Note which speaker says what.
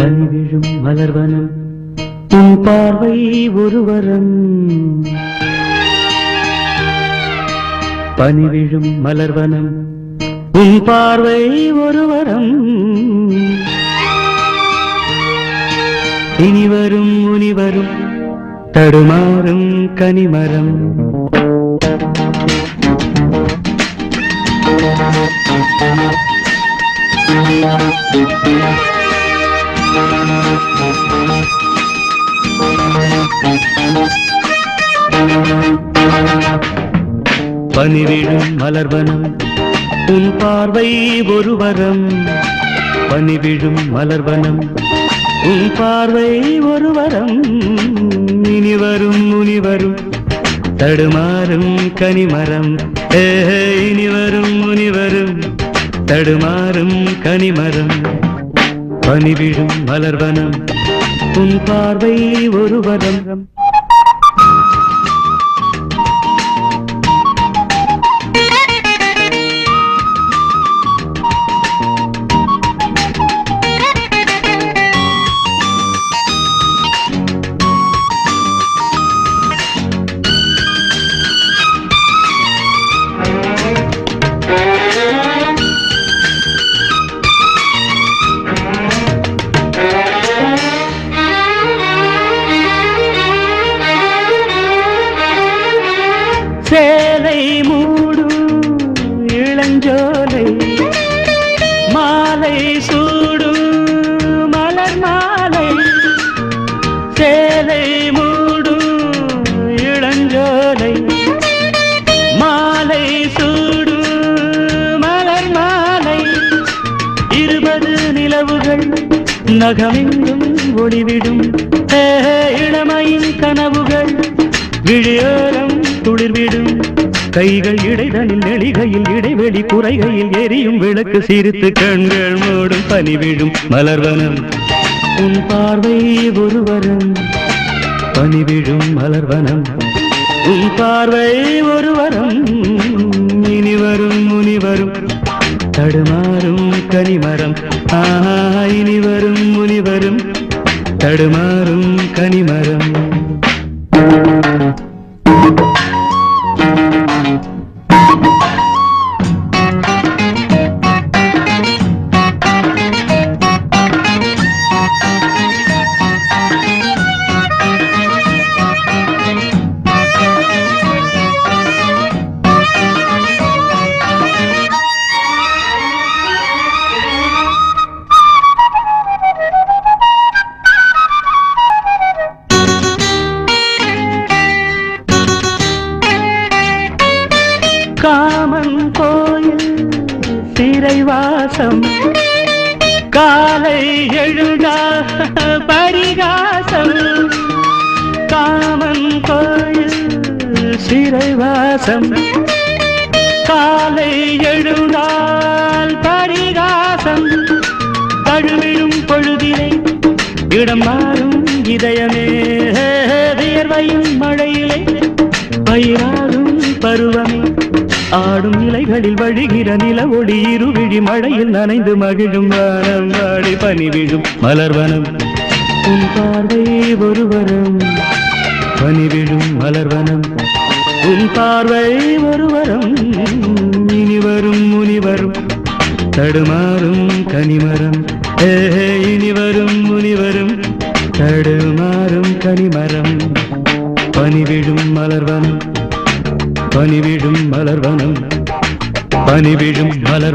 Speaker 1: பனிவிழும் மலர்வனம் உன் பார்வை ஒரு வரம். பனிவிழும் மலர்வனம் உன் பார்வை ஒரு வரம். இனிவரும் முனிவரும் தடுமாறும் கனிமரம். பனிவிழும் மலர்வனம் உன் பார்வை ஒரு வரம். பனிவிழும் மலர்வனம் உன் பார்வை ஒரு வரம். இனிவரும் முனிவரும் தடுமாறும் கனிமரம். இனிவரும் முனிவரும் தடுமாறும் கனிமரம். பனிவிழும் மலர்வனம் உன் பார்வை ஒரு வரம். சேலை மூடும் இளஞ்சோலை மாலை சூடும் மலர் மாலை. சேலை மூடும் இளஞ்சோலை மாலை சூடும் மலர் மாலை. 20 நிலவுகள் நகமெங்கும் ஒளிவிடும். இளமையின் கனவுகள் விழியோரம் துளிர்விடும். கைகள் இடைதலில் நெளிகையில் இடைவெளி குறைகையில் எரியும் விளக்கு சிரித்து கண்கள் மூடும். பனிவிழும் மலர்வனம் உன் பார்வை ஒரு வரம். பனிவிழும் மலர்வனம் உன் பார்வை ஒரு வரம். இனிவரும் முனிவரும் தடுமாறும் கனிமரம். இனிவரும் முனிவரும் தடுமாறும் கனிமரம். காமன் கோயில் சிறைவாசம் காலை எழுந்தா பரிகாசம். காமன் கோயில் சிறைவாசம் காலை எழுந்தால் பரிகாசம். தழுவிடும் பொழுதிலே இடம் மாறும் இதயமே. வியர்வையும் மழையிலே பயிராகும் பருவமே. ஆடும் இலைகளில் வழிகிற நில ஒளி இருவிழி மழையில் நனைந்து மகிழும் வானம் வாடி. பனிவிழும் மலர்வனம் உன் பார்வை ஒரு வரம். பனிவிழும் மலர்வனம் உன் பார்வை ஒரு வரம். இனிவரும் முனிவரும் தடுமாறும் கனிமரம். இனிவரும் முனிவரும் தடுமாறும் கனிமரம். பனிவிழும் மலர்வனம் பனிவிழும் மலர்வனம். பனிவிழும் மலர்